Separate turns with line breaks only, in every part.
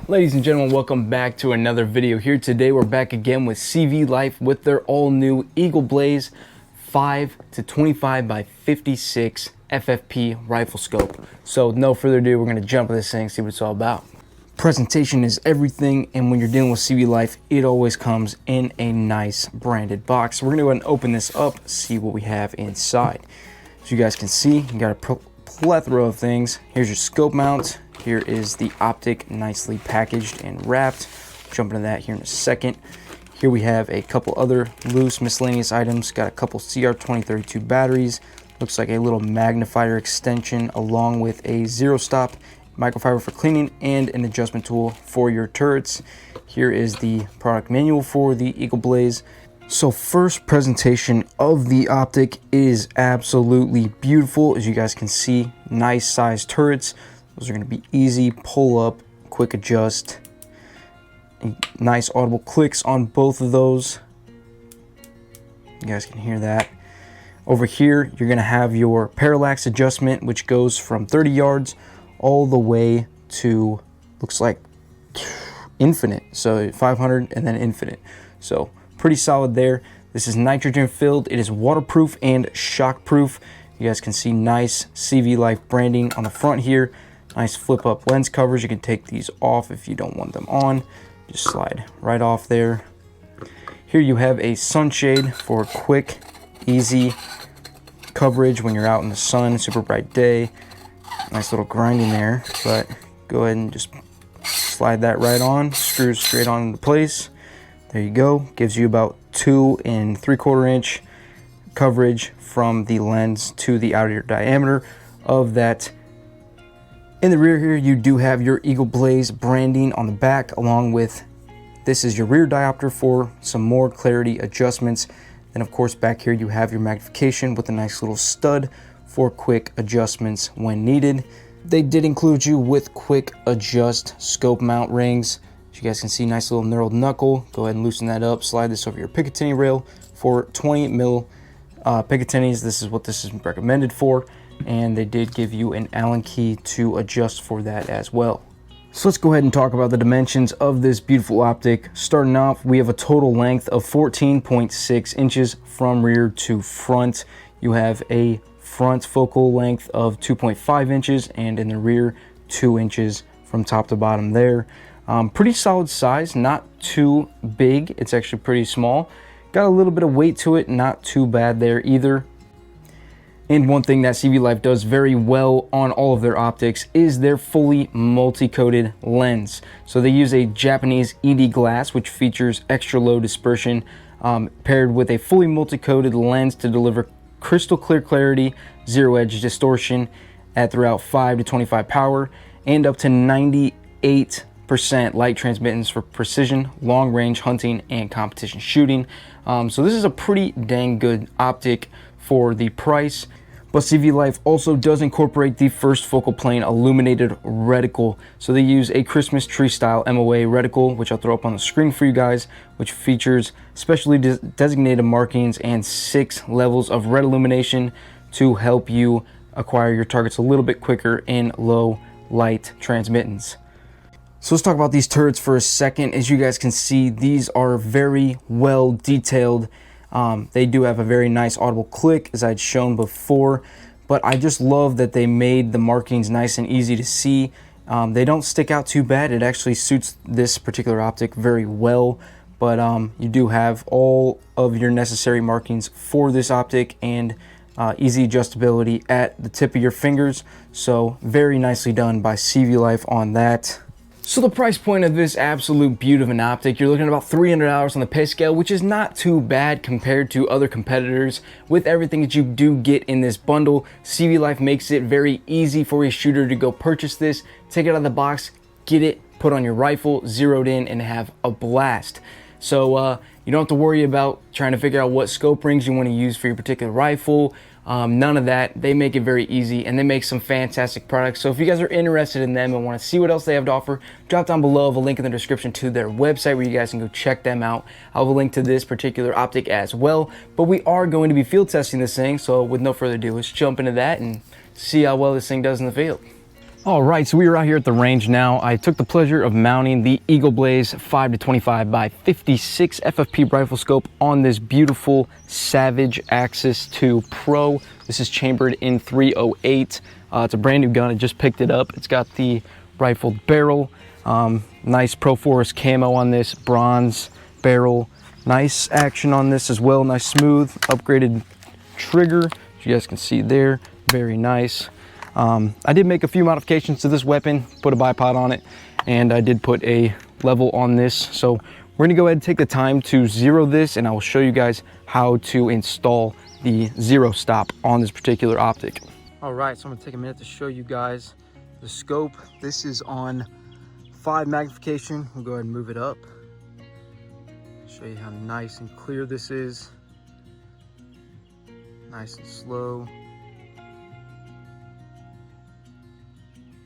Ladies and gentlemen, welcome back to another video. Here today we're back again with CVLIFE with their all new EagleBlaze 5 to 25 by 56 FFP rifle scope. So no further ado, we're going to jump into this thing and see what it's all about. Presentation is everything, and when you're dealing with CVLIFE, it always comes in a nice branded box. So we're going to go ahead and open this up, see what we have inside. As you guys can see, you got a plethora of things. Here's your scope mount. Here is the optic, nicely packaged and wrapped. Jump into that here in a second. Here we have a couple other loose miscellaneous items. Got a couple CR2032 batteries. Looks like a little magnifier extension along with a zero stop microfiber for cleaning and an adjustment tool for your turrets. Here is the product manual for the EagleBlaze. So first presentation of the optic is absolutely beautiful. As you guys can see, nice sized turrets. Those are going to be easy pull up, quick adjust. Nice audible clicks on both of those. You guys can hear that. Over here, you're going to have your parallax adjustment, which goes from 30 yards all the way to, looks like, infinite. So 500 and then infinite. So pretty solid there. This is nitrogen filled. It is waterproof and shockproof. You guys can see nice CVLIFE branding on the front here. Nice flip up lens covers. You can take these off if you don't want them on. Just slide right off there. Here you have a sunshade for quick, easy coverage when you're out in the sun, super bright day. Nice little grinding there, but go ahead and just slide that right on. Screws straight on into place. There you go. Gives you about 2 3/4 inch coverage from the lens to the outer diameter of that. In the rear here, you do have your EagleBlaze branding on the back, along with, this is your rear diopter for some more clarity adjustments. Then of course back here you have your magnification with a nice little stud for quick adjustments when needed. They did include you with quick adjust scope mount rings. As you guys can see, nice little knurled knuckle. Go ahead and loosen that up, slide this over your Picatinny rail for 20 mil Picatinnies. This is what this is recommended for. And they did give you an Allen key to adjust for that as well. So let's go ahead and talk about the dimensions of this beautiful optic. Starting off, we have a total length of 14.6 inches from rear to front. You have a front focal length of 2.5 inches and in the rear 2 inches from top to bottom there. Pretty solid size, not too big. It's actually pretty small. Got a little bit of weight to it, not too bad there either. And one thing that CVLIFE does very well on all of their optics is their fully multi-coated lens. So they use a Japanese ED glass, which features extra low dispersion, paired with a fully multi-coated lens to deliver crystal clear clarity, zero edge distortion at throughout 5 to 25 power, and up to 98% light transmittance for precision, long range hunting, and competition shooting. So this is a pretty dang good optic for the price. But CVLIFE also does incorporate the first focal plane illuminated reticle. So they use a Christmas tree style MOA reticle, which I'll throw up on the screen for you guys, which features specially designated markings and 6 levels of red illumination to help you acquire your targets a little bit quicker in low light transmittance. So let's talk about these turrets for a second. As you guys can see, these are very well detailed. They do have a very nice audible click, as I'd shown before, but I just love that they made the markings nice and easy to see. They don't stick out too bad. It actually suits this particular optic very well, but you do have all of your necessary markings for this optic and easy adjustability at the tip of your fingers. So very nicely done by CVLIFE on that. So the price point of this absolute beaut of an optic, you're looking at about $300 on the pay scale, which is not too bad compared to other competitors. With everything that you do get in this bundle, CVLIFE makes it very easy for a shooter to go purchase this, take it out of the box, get it, put on your rifle, zeroed in, and have a blast. So you don't have to worry about trying to figure out what scope rings you want to use for your particular rifle. None of that. They make it very easy, and they make some fantastic products. So if you guys are interested in them and want to see what else they have to offer, drop down below. I have a link in the description to their website where you guys can go check them out. I'll have a link to this particular optic as well. But we are going to be field testing this thing, so with no further ado, let's jump into that and see how well this thing does in the field. All right, so we are out here at the range now. I took the pleasure of mounting the EagleBlaze 5 to 25 by 56 FFP rifle scope on this beautiful Savage Axis 2 Pro. This is chambered in 308. It's a brand new gun. I just picked it up. It's got the rifled barrel, nice Pro Forest camo on this, bronze barrel, nice action on this as well, nice smooth upgraded trigger, as you guys can see there, very nice. I did make a few modifications to this weapon, put a bipod on it, and I did put a level on this. So we're gonna go ahead and take the time to zero this, and I will show you guys how to install the zero stop on this particular optic. All right, so I'm gonna take a minute to show you guys the scope. This is on 5 magnification. We'll go ahead and move it up. Show you how nice and clear this is. Nice and slow.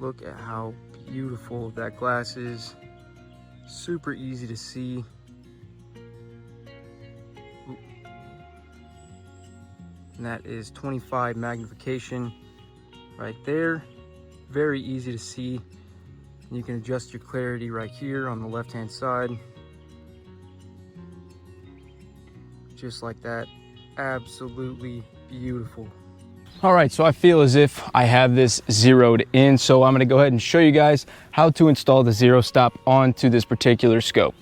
Look at how beautiful that glass is. Super easy to see. And that is 25 magnification right there. Very easy to see. And you can adjust your clarity right here on the left-hand side. Just like that. Absolutely beautiful. All right, so I feel as if I have this zeroed in, so I'm gonna go ahead and show you guys how to install the zero stop onto this particular scope.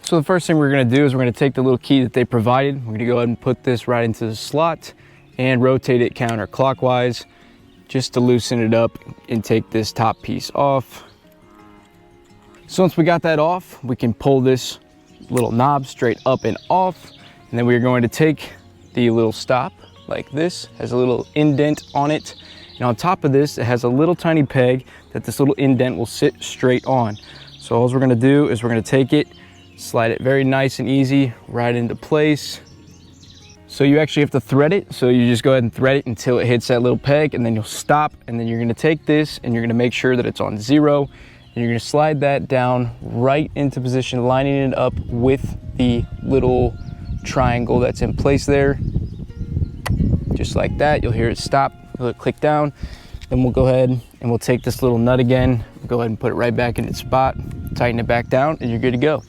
So the first thing we're gonna do is we're gonna take the little key that they provided. We're gonna go ahead and put this right into the slot and rotate it counterclockwise just to loosen it up and take this top piece off. So once we got that off, we can pull this little knob straight up and off, and then we're going to take the little stop like this, has a little indent on it, and on top of this it has a little tiny peg that this little indent will sit straight on. So all we're going to do is we're going to take it, slide it very nice and easy right into place. So you actually have to thread it, so you just go ahead and thread it until it hits that little peg, and then you'll stop, and then you're going to take this and you're going to make sure that it's on 0, and you're going to slide that down right into position, lining it up with the little triangle that's in place there. Just like that. You'll hear it stop, you'll click down. Then we'll go ahead and we'll take this little nut again, go ahead and put it right back in its spot, tighten it back down, and you're good to go.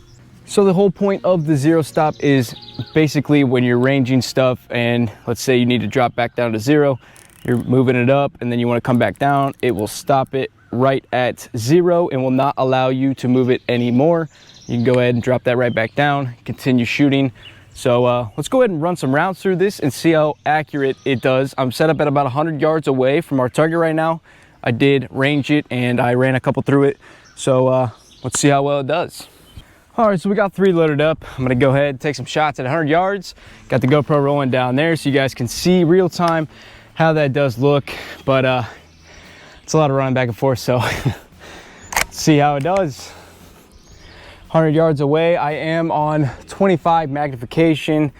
So the whole point of the zero stop is basically when you're ranging stuff and let's say you need to drop back down to 0, you're moving it up and then you want to come back down, it will stop it right at 0 and will not allow you to move it anymore. You can go ahead and drop that right back down, continue shooting. So let's go ahead and run some rounds through this and see how accurate it does. I'm set up at about 100 yards away from our target right now. I did range it and I ran a couple through it. So let's see how well it does. All right, so we got 3 loaded up. I'm gonna go ahead and take some shots at 100 yards. Got the GoPro rolling down there so you guys can see real time how that does look. But it's a lot of running back and forth, so let's see how it does. 100 yards away, I am on 25 magnification.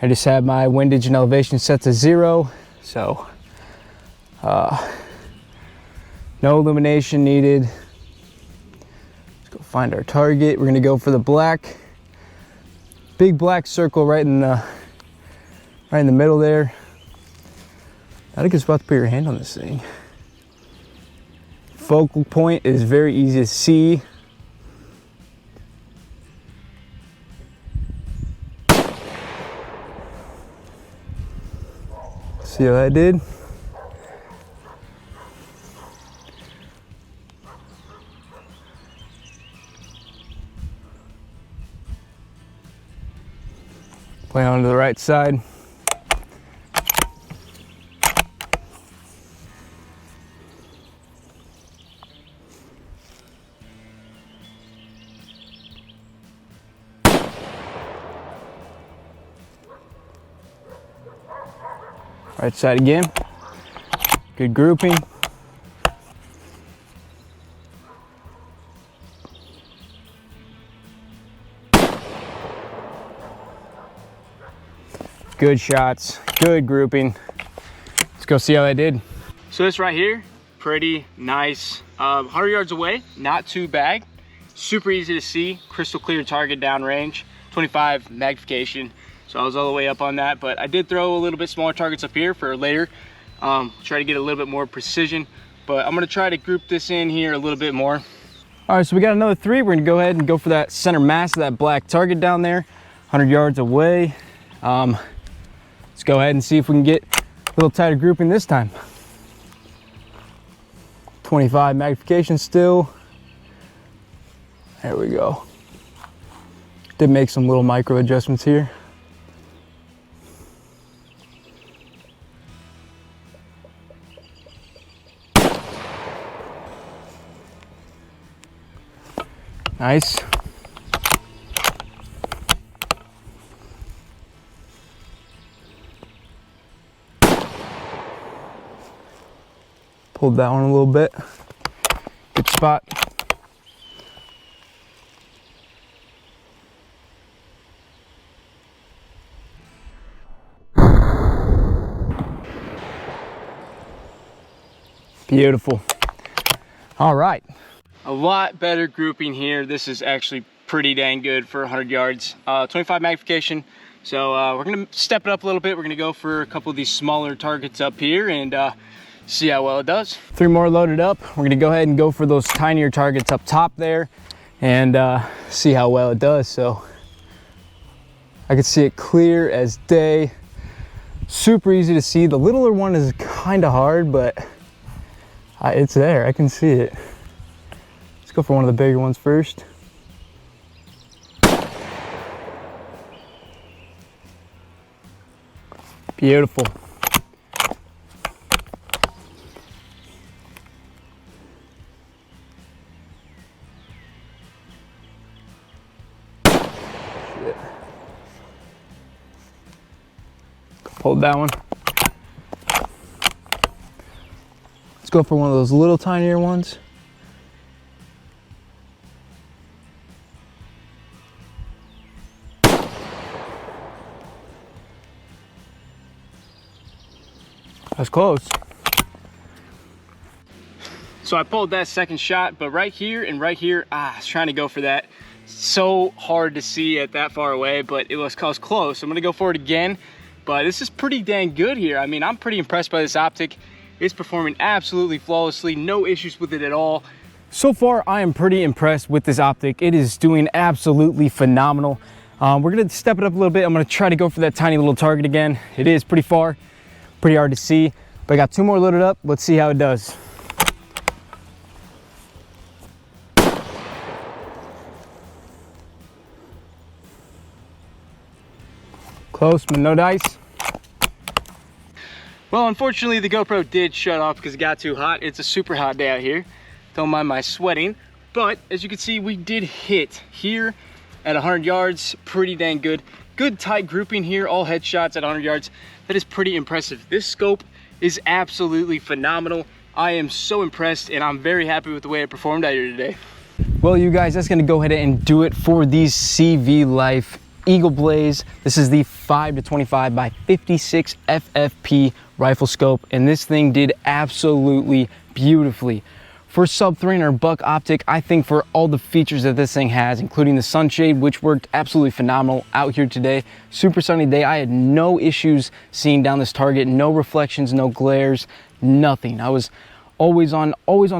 I just have my windage and elevation set to 0, so no illumination needed. Let's go find our target. We're gonna go for the black, big black circle right in the middle there. I think it's about to put your hand on this thing. Focal point is very easy to see. See how that did? Play on to the right side. Right side again. Good grouping. Good shots, good grouping. Let's go see how that did. So this right here, pretty nice. 100 yards away, not too bad. Super easy to see, crystal clear target downrange, 25 magnification. So I was all the way up on that, but I did throw a little bit smaller targets up here for later. Try to get a little bit more precision but I'm gonna try to group this in here a little bit more. All right, so we got another 3. We're gonna go ahead and go for that center mass of that black target down there, 100 yards away. Let's go ahead and see if we can get a little tighter grouping this time. 25 magnification still. There we go. Did make some little micro adjustments here. Nice. Pulled that one a little bit. Good spot. Beautiful. All right. A lot better grouping here. This is actually pretty dang good for 100 yards. 25 magnification. So we're gonna step it up a little bit. We're gonna go for a couple of these smaller targets up here and see how well it does. 3 more loaded up. We're gonna go ahead and go for those tinier targets up top there and see how well it does. So I can see it clear as day. Super easy to see. The littler one is kind of hard, but it's there. I can see it. Let's go for one of the bigger ones first. Beautiful. Shit. Hold that one. Let's go for one of those little tinier ones. That's close. So I pulled that second shot, but right here and right here, I was trying to go for that. So hard to see it that far away, but it was close. I'm gonna go for it again, but this is pretty dang good here. I mean, I'm pretty impressed by this optic. It's performing absolutely flawlessly, no issues with it at all. So far, I am pretty impressed with this optic. It is doing absolutely phenomenal. We're gonna step it up a little bit. I'm gonna try to go for that tiny little target again. It is pretty far. Pretty hard to see, but I got 2 more loaded up. Let's see how it does. Close, but no dice. Well, unfortunately, the GoPro did shut off because it got too hot. It's a super hot day out here. Don't mind my sweating. But as you can see, we did hit here at 100 yards. Pretty dang good. Good tight grouping here, all headshots at 100 yards. That is pretty impressive. This scope is absolutely phenomenal. I am so impressed and I'm very happy with the way it performed out here today. Well, you guys, that's gonna go ahead and do it for these CVLIFE EagleBlaze. This is the 5 to 25 by 56 FFP rifle scope, and this thing did absolutely beautifully. For sub $300 optic, I think for all the features that this thing has, including the sunshade, which worked absolutely phenomenal out here today. Super sunny day. I had no issues seeing down this target, no reflections, no glares, nothing. I was always on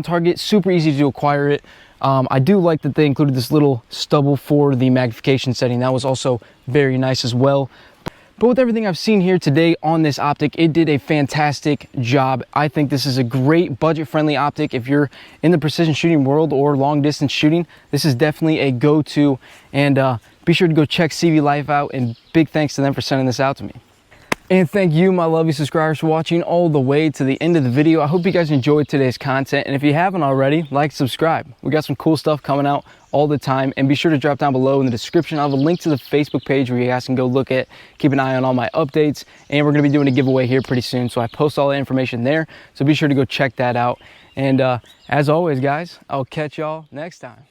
target, super easy to acquire it. I do like that they included this little stubble for the magnification setting. That was also very nice as well. But with everything I've seen here today on this optic, it did a fantastic job. I think this is a great budget-friendly optic. If you're in the precision shooting world or long-distance shooting, this is definitely a go-to. And be sure to go check CVLIFE out, and big thanks to them for sending this out to me. And thank you, my lovely subscribers, for watching all the way to the end of the video. I hope you guys enjoyed today's content. And if you haven't already, like, subscribe. We got some cool stuff coming out all the time. And be sure to drop down below in the description. I'll have a link to the Facebook page where you guys can go look at, keep an eye on all my updates. And we're going to be doing a giveaway here pretty soon. So I post all the information there. So be sure to go check that out. And as always, guys, I'll catch y'all next time.